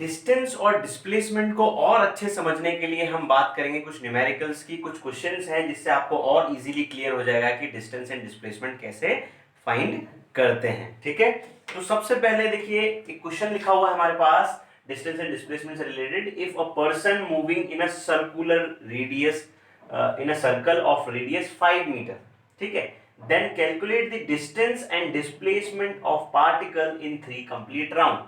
Distance और displacement को और अच्छे समझने के लिए हम बात करेंगे कुछ न्यूमेरिकल्स की। कुछ क्वेश्चंस हैं जिससे आपको और इजीली क्लियर हो जाएगा कि डिस्टेंस एंड डिस्प्लेसमेंट कैसे फाइंड करते हैं। ठीक है, तो सबसे पहले देखिए एक क्वेश्चन लिखा हुआ है हमारे पास डिस्टेंस एंड डिस्प्लेसमेंट से रिलेटेड। If a person moving in a circular radius in a circle of radius 5 metre, ठीक है, then calculate the distance and displacement of particle in 3 complete round.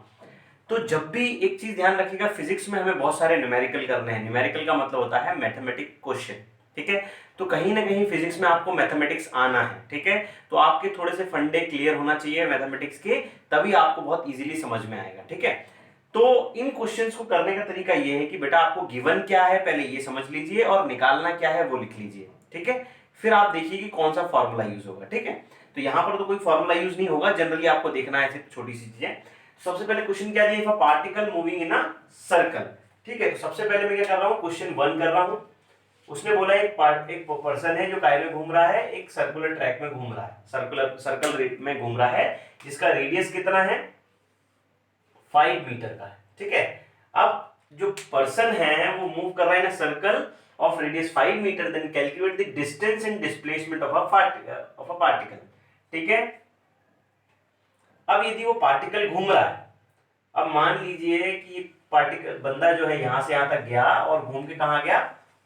तो जब भी एक चीज ध्यान रखिएगा, फिजिक्स में हमें बहुत सारे न्यूमेरिकल करने हैं। न्यूमेरिकल का मतलब होता है मैथमेटिक क्वेश्चन। ठीक है, तो कहीं ना कहीं फिजिक्स में आपको मैथमेटिक्स आना है। ठीक है, तो आपके थोड़े से फंडे क्लियर होना चाहिए मैथमेटिक्स के, तभी आपको बहुत इजीली समझ में आएगा। ठीक है, तो इन क्वेश्चंस को करने का तरीका ये है कि बेटा आपको गिवन क्या है पहले ये समझ लीजिए और निकालना क्या है वो लिख लीजिए। ठीक है, फिर आप देखिए कि कौन सा फॉर्मूला यूज होगा। ठीक है, तो यहां पर तो कोई फॉर्मूला यूज नहीं होगा, जनरली आपको देखना है सिर्फ छोटी सी चीजें। सबसे पहले क्वेश्चन क्या दिया, if a particle moving in a circle. ठीक है, तो सबसे पहले मैं क्या कर रहा हूं, क्वेश्चन 1 कर रहा हूं। उसने बोला एक पर्सन है जो काय में घूम रहा है, एक सर्कुलर ट्रैक में घूम रहा है, सर्कल में घूम रहा है, जिसका रेडियस कितना है, 5 मीटर का है। ठीक है, अब जो पर्सन है वो मूव कर रहा है ना circle of radius 5 metre, then calculate the distance and displacement of a particle. ठीक है, अब यदि वो पार्टिकल घूम रहा है, अब मान लीजिए कि पार्टिकल बंदा जो है यहां से यहां तक गया और घूम के कहां गया,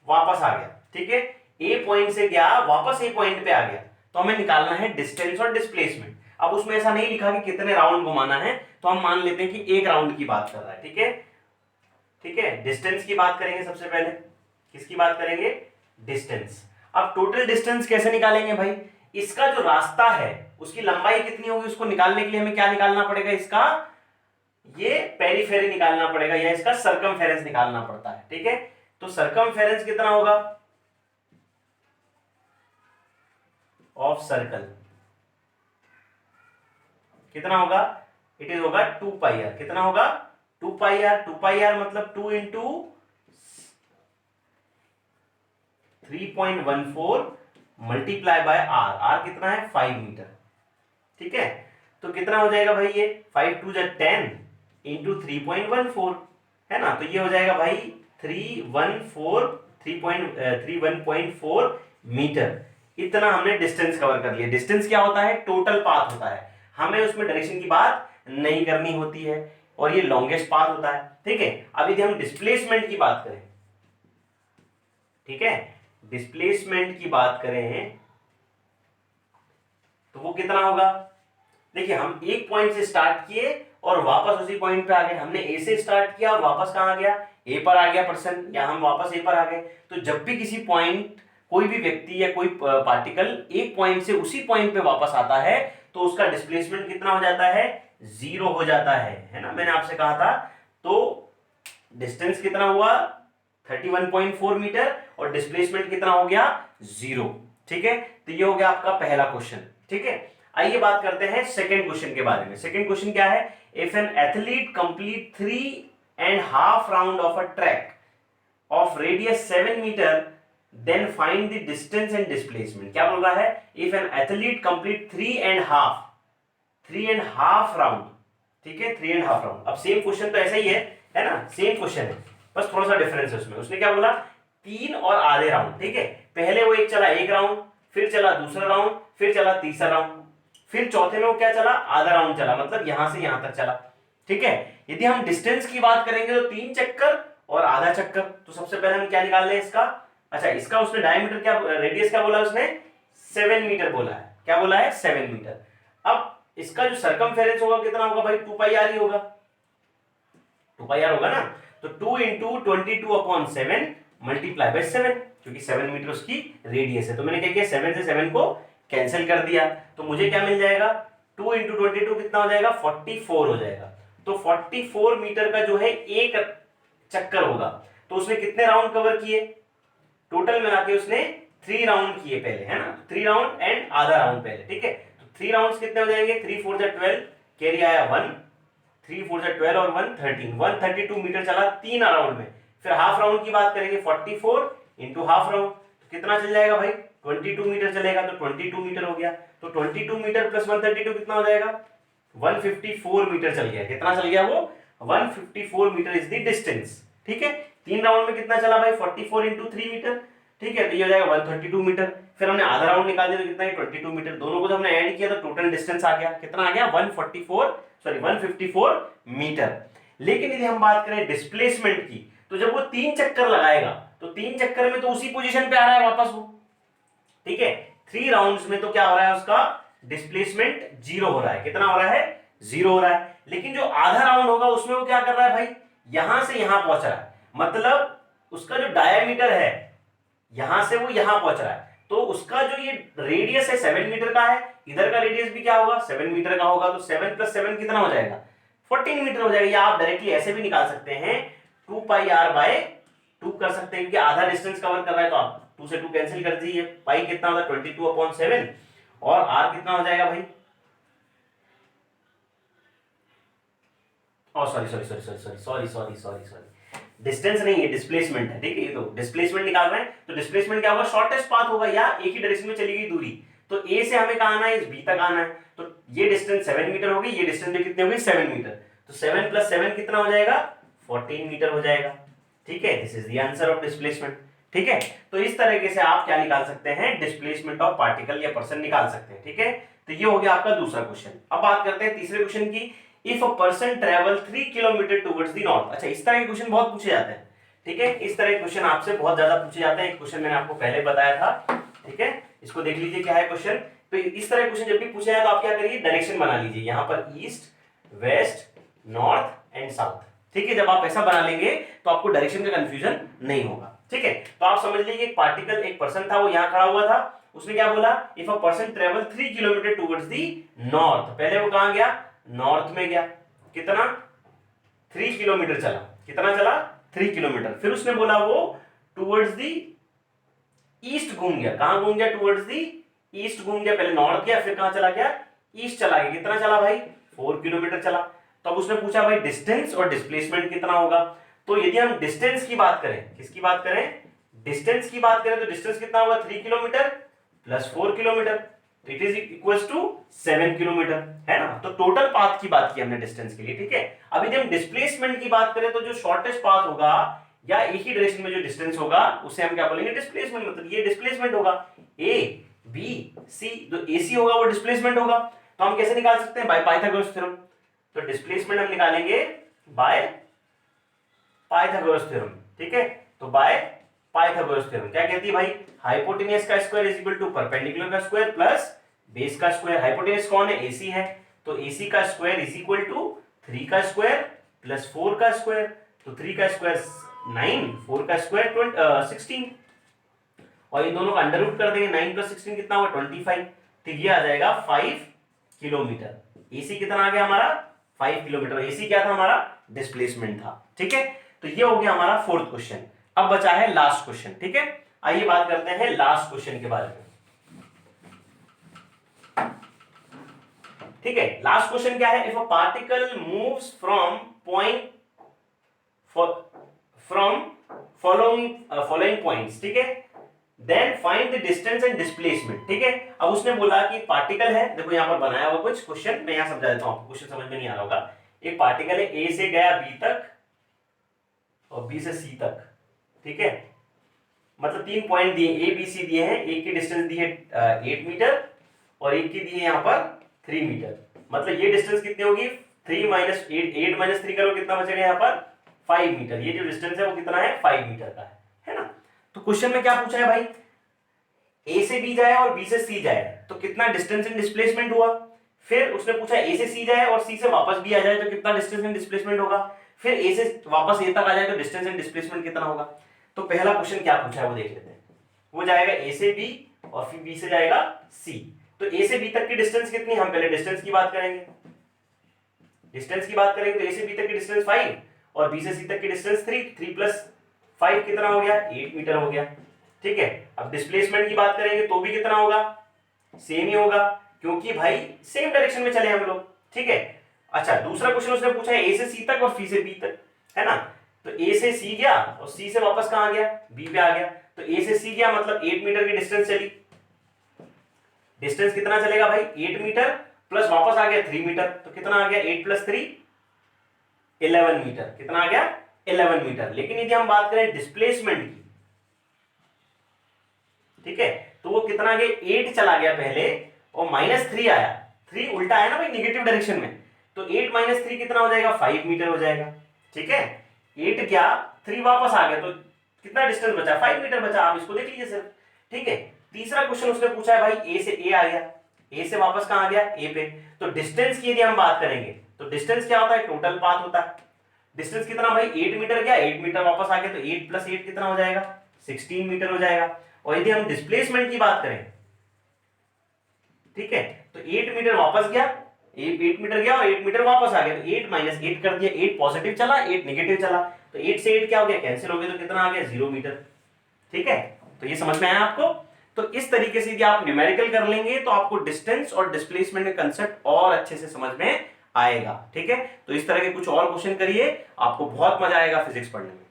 वापस आ गया। ठीक है, ए पॉइंट से गया वापस ए पॉइंट पे आ गया, तो हमें निकालना है डिस्टेंस और डिस्प्लेसमेंट। अब उसमें ऐसा नहीं लिखा कि कितने राउंड घुमाना है, तो हम मान लेते हैं कि 1 राउंड की बात कर रहा है। ठीक है, ठीक है, डिस्टेंस की बात करेंगे सबसे पहले। किसकी बात करेंगे, डिस्टेंस। अब टोटल डिस्टेंस कैसे निकालेंगे भाई, इसका जो रास्ता है उसकी लंबाई कितनी होगी, उसको निकालने के लिए हमें क्या निकालना पड़ेगा, इसका ये पेरीफेरी निकालना पड़ेगा या इसका सर्कमफेरेंस निकालना पड़ता है। ठीक है, तो सर्कमफेरेंस कितना होगा ऑफ सर्कल, कितना होगा, इट इज होगा 2 पाई आर। कितना होगा, 2 पाई आर। 2 पाई आर मतलब 2 into 3.14 multiply by r. R कितना है, 5 मीटर। ठीक है, तो कितना हो जाएगा भाई, ये 5 टू 10 इंटू 3.14 है ना, तो ये हो जाएगा भाई 3.14 मीटर। इतना हमने डिस्टेंस कवर कर लिया। डिस्टेंस क्या होता है, टोटल पाथ होता है, हमें उसमें डायरेक्शन की बात नहीं करनी होती है, और ये लॉन्गेस्ट पाथ होता है। ठीक है, अब यदि हम डिस्प्लेसमेंट की बात करें, ठीक है, डिस्प्लेसमेंट की बात करें तो वो कितना होगा, देखिए हम एक पॉइंट से स्टार्ट किए और वापस उसी पॉइंट पे आ गए। हमने ए से स्टार्ट किया और वापस कहां गया, ए पर आ गया पर्सन, या हम वापस ए पर आ गए। तो जब भी किसी पॉइंट, कोई भी व्यक्ति या कोई पार्टिकल एक पॉइंट से उसी पॉइंट पे वापस आता है, तो उसका डिस्प्लेसमेंट कितना हो जाता है, 0 हो जाता है ना, मैंने आपसे कहा था। तो डिस्टेंस कितना हुआ, 31.4 मीटर, और डिस्प्लेसमेंट कितना हो गया, 0। ठीक है, तो ये हो गया आपका पहला क्वेश्चन। ठीक है, आइए बात करते हैं सेकंड क्वेश्चन के बारे में। सेकंड क्वेश्चन क्या है, if an athlete complete 3.5 round of a track of radius 7 metre, then find the distance and displacement. क्या बोल रहा है, if an athlete complete 3.5 round. ठीक है, 3.5 राउंड। अब सेम क्वेश्चन तो ऐसा ही है ना, सेम क्वेश्चन है, बस थोड़ा सा डिफरेंस है उसमें। उसने क्या बोला, 3 और आधे राउंड। ठीक है, पहले वो एक चला 1 राउंड, फिर चला दूसरा राउंड, फिर चला तीसरा राउंड, फिर चौथे में वो क्या चला, आधा राउंड चला, मतलब यहां से यहां तक चला। ठीक है, यदि हम डिस्टेंस की बात करेंगे तो 3 चक्कर और आधा चक्कर। तो सबसे पहले हम क्या निकाल रहे हैं इसका, अच्छा इसका उसने डायमीटर क्या, रेडियस क्या बोला उसने, 7 मीटर बोला है। क्या बोला है, 7 मीटर। अब इसका जो सर्कमफेरेंस होगा कितना होगा भाई, 2 पाई आर ही होगा, 2 पाई आर होगा ना। तो 2 इंटू 22/7 मल्टीप्लाई बाय 7, क्योंकि 7 मीटर उसकी रेडियस है। तो मैंने क्या किया, 7 से 7 को कैंसिल कर दिया, तो मुझे क्या मिल जाएगा, 2 इंटू 22 कितना हो जाएगा, 44 हो जाएगा। तो 44 मीटर का जो है एक चक्कर होगा। तो उसने कितने राउंड कवर किए, टोटल मिला के उसने 3 राउंड किए पहले, है ना, 3 राउंड एंड आधा राउंड पहले। ठीक है, तो 3 राउंड्स कितने हो जाएंगे, 3 4 12, कैरी आया 1, 3 4 12 और 1 13, 132 मीटर चला 3 राउंड में। फिर हाफ राउंड की बात करेंगे, 44 इंटू हाफ राउंड, तो कितना चल जाएगा भाई, 22 मीटर चलेगा, तो 22 मीटर हो गया। तो 22 मीटर प्लस 132 कितना हो जाएगा, 154 मीटर चल गया। कितना चल गया वो, 154 मीटर इज द डिस्टेंस। ठीक है, 3 राउंड में कितना चला भाई 44 इंटू 3 मीटर। ठीक है, तो ये हो जाएगा 132 मीटर। फिर हमने आधा राउंड निकाल दिया तो कितना है 22 मीटर। दोनों को जब हमने ऐड किया तो टोटल डिस्टेंस आ गया, कितना आ गया 154 मीटर। लेकिन यदि हम बात करें डिस्प्लेसमेंट की, तो जब वो 3 चक्कर लगाएगा तो 3 चक्कर में तो उसी पोजीशन पे आ रहा है वापस वो। ठीक है, 3 राउंड्स में तो क्या हो रहा है उसका डिस्प्लेसमेंट 0 हो रहा है। कितना हो रहा है 0 हो रहा है। लेकिन जो आधा राउंड होगा उसमें वो क्या कर रहा है भाई, यहां से यहां पहुंच रहा है। मतलब उसका जो डायमीटर है यहां से वो यहां पहुंच रहा है, तो उसका जो ये रेडियस है 7 मीटर का है, इधर का रेडियस भी क्या होगा 7 मीटर का होगा। तो 7 + 7 कितना हो जाएगा 14 मीटर हो जाएगा। या आप डायरेक्टली ऐसे भी निकाल सकते हैं 2πr/2 कर सकते हैं, क्योंकि आधा डिस्टेंस कवर कर रहा है तो आप 2 से 2 कैंसिल कर दीजिए। पाई कितना होगा 22/7 और r कितना हो जाएगा भाई, सॉरी डिस्टेंस नहीं है, डिस्प्लेसमेंट है। ठीक है, ये तो डिस्प्लेसमेंट निकाल रहे हैं, तो डिस्प्लेसमेंट क्या होगा शॉर्टेस्ट पाथ होगा या एक ही डायरेक्शन में चली गई दूरी। तो ए से हमें कहां आना है, इस बी तक आना है। तो ये डिस्टेंस 7 मीटर होगी, ये डिस्टेंस भी कितनी होगी 7 मीटर। तो 7 + 7 कितना हो जाएगा 14 मीटर हो जाएगा। ठीक है, this is the answer of displacement. ठीक है, तो इस तरीके से आप क्या निकाल सकते हैं डिस्प्लेसमेंट ऑफ पार्टिकल या पर्सन निकाल सकते हैं। ठीक है, तो ये हो गया आपका दूसरा क्वेश्चन। अब बात करते हैं तीसरे क्वेश्चन की। If a person travel 3 kilometre towards the north. अच्छा, इस तरह के क्वेश्चन बहुत पूछे जाते हैं। ठीक है, इस तरह के क्वेश्चन आपसे बहुत ज्यादा पूछे जाते हैं। एक क्वेश्चन मैंने आपको पहले बताया था। ठीक है, इसको देख लीजिए क्या है क्वेश्चन। तो इस तरह क्वेश्चन जब भी पूछे जाए तो आप क्या करिए डायरेक्शन बना लीजिए, यहां पर east, west, north and south. ठीक है, जब आप ऐसा बना लेंगे तो आपको डायरेक्शन का कंफ्यूजन नहीं होगा। ठीक है, तो आप समझ लीजिए एक पार्टिकल, एक पर्सन था, वो यहां खड़ा हुआ था। उसने क्या बोला, if a person travel 3 kilometre towards the north. पहले वो कहां गया, नॉर्थ में गया। कितना 3 किलोमीटर चला। कितना चला 3 किलोमीटर। फिर उसने बोला वो टुवर्ड्स द ईस्ट घूम गया। कहां घूम गया, टुवर्ड्स द ईस्ट घूम गया। पहले नॉर्थ गया, फिर कहां चला गया, ईस्ट चला गया। कितना चला भाई 4 किलोमीटर चला। तो अब उसने पूछा भाई डिस्टेंस और डिस्प्लेसमेंट कितना होगा। तो यदि हम डिस्टेंस की बात करें, किसकी बात करें, डिस्टेंस की बात करें, तो डिस्टेंस कितना होगा 3 kilometre plus 4 kilometre, it is equals to 7 kilometre, है ना। तो टोटल पाथ की बात की हमने डिस्टेंस के लिए। ठीक है, अभी जब हम डिस्प्लेसमेंट की बात करें तो जो शॉर्टेस्ट पाथ होगा या एक ही डायरेक्शन में जो डिस्टेंस होगा उसे हम क्या बोलेंगे डिस्प्लेसमेंट। मतलब ये डिस्प्लेसमेंट होगा। ए बी सी, जो एसी होगा वो डिस्प्लेसमेंट होगा। तो हम कैसे निकाल सकते हैं, बाय पाइथागोरस थ्योरम। तो डिस्प्लेसमेंट हम निकालेंगे बाय पाइथागोरस थ्योरम। ठीक है, तो बाय पाइथागोरस थ्योरम क्या कहती है भाई, हाइपोटेन्यूज का square is equal to perpendicular का स्क्वायर प्लस बेस का स्क्वायर। हाइपोटेन्यूज कौन है, एसी है, तो एसी का स्क्वायर इज इक्वल टू 3 का स्क्वायर प्लस 4 का स्क्वायर। तो 3 का स्क्वायर 9, 4 का स्क्वायर 16, और इन दोनों का अंडर रूट कर देंगे। 9 + 16 कितना होगा 25। तो ये आ जाएगा 5 किलोमीटर। एसी कितना आ गया हमारा 5 किलोमीटर। एसी क्या था हमारा, डिस्प्लेसमेंट था। ठीक है, तो ये हो गया हमारा फोर्थ क्वेश्चन। अब बचा है लास्ट क्वेश्चन। ठीक है, आइए बात करते हैं लास्ट क्वेश्चन के बारे में। ठीक है, लास्ट क्वेश्चन क्या है, if a particle moves from point from following points. ठीक है, then find the distance and displacement. ठीक है, अब उसने बोला कि पार्टिकल है, देखो यहां पर बनाया हुआ कुछ क्वेश्चन, मैं यहां समझा देता हूं आपको, क्वेश्चन समझ में नहीं आ रहा होगा। एक पार्टिकल है, ए से गया बी तक और बी से सी तक। ठीक है, मतलब 3 पॉइंट दिए, ए बी सी दिए हैं। एक की डिस्टेंस दी है 8 मीटर और एक की दी है यहां पर 3 मीटर। मतलब ये डिस्टेंस कितनी होगी 3 - 8 - 3 करो, कितना बचेगा यहां पर 5 मीटर। ये जो डिस्टेंस है वो कितना है 5 मीटर का है ना। तो क्वेश्चन में क्या पूछा है भाई, ए से बी जाए और बी से सी जाए तो कितना डिस्टेंस एंड डिस्प्लेसमेंट हुआ। फिर उसने पूछा ए से सी जाए और सी से वापस बी आ जाए तो कितना डिस्टेंस एंड डिस्प्लेसमेंट होगा। फिर ए से वापस ए तक आ जाए तो डिस्टेंस एंड डिस्प्लेसमेंट कितना होगा। तो पहला क्वेश्चन क्या पूछा है वो देख लेते हैं। वो जाएगा ए से बी और फिर बी से जाएगा सी। तो ए से बी तक की डिस्टेंस कितनी, हम पहले डिस्टेंस की बात करेंगे। डिस्टेंस की बात करेंगे तो ए से बी तक की डिस्टेंस 5 और बी से सी तक की डिस्टेंस 3। 3 + 5 कितना हो गया 8 मीटर हो गया। ठीक है, अब डिस्प्लेसमेंट की बात करेंगे तो भी कितना होगा, सेम ही होगा, क्योंकि भाई सेम डायरेक्शन में चले हम लोग। ठीक है, अच्छा दूसरा क्वेश्चन उसने पूछा है ए से सी तक और सी से बी तक, है ना। तो ए से सी गया और सी से वापस कहां गया, बी पे आ गया। तो ए से सी गया मतलब 8 मीटर की डिस्टेंस चली। डिस्टेंस कितना चलेगा भाई 8 मीटर प्लस वापस आ गया 3 मीटर। तो कितना आ गया 8 + 3 11 मीटर। कितना आ गया? 11 मीटर। लेकिन यदि हम बात करें डिस्प्लेसमेंट की, ठीक है, तो वो कितना आ गया? 8 चला गया पहले और -3 आया। 3 उल्टा है ना भाई, निगेटिव डायरेक्शन में, तो 8 - 3 कितना हो जाएगा? 5 मीटर हो जाएगा। ठीक है, 8 गया, 3 वापस आ गया, तो कितना डिस्टेंस बचा? 5 मीटर बचा। आप इसको देख लीजिए सर। ठीक है, तीसरा क्वेश्चन उसने पूछा है भाई, ए से ए आ गया, ए से वापस कहां आ गया? ए पे। तो डिस्टेंस की यदि हम बात करेंगे तो डिस्टेंस क्या होता है? टोटल पाथ होता है। डिस्टेंस कितना भाई? 8 मीटर गया, 8 मीटर वापस आ गया, तो 8 + 8 कितना हो जाएगा? 16 मीटर हो जाएगा। और यदि हम डिस्प्लेसमेंट की बात करें, ठीक है, तो 8 मीटर वापस गया, 8 मीटर गया और 8 मीटर वापस आ गया, तो 8 - 8 कर दिया, 8 पॉजिटिव चला, 8 नेगेटिव चला, तो 8 से 8 क्या हो गया? कैंसिल हो गया, तो कितना आ गया? 0 मीटर। ठीक है, तो ये समझ में आया आपको? तो इस तरीके से यदि आप न्यूमेरिकल कर लेंगे तो आपको डिस्टेंस और डिस्प्लेसमेंट का कंसेप्ट और अच्छे से समझ में आएगा। ठीक है, तो इस तरह के कुछ और क्वेश्चन करिए, आपको बहुत मजा आएगा फिजिक्स पढ़ने में।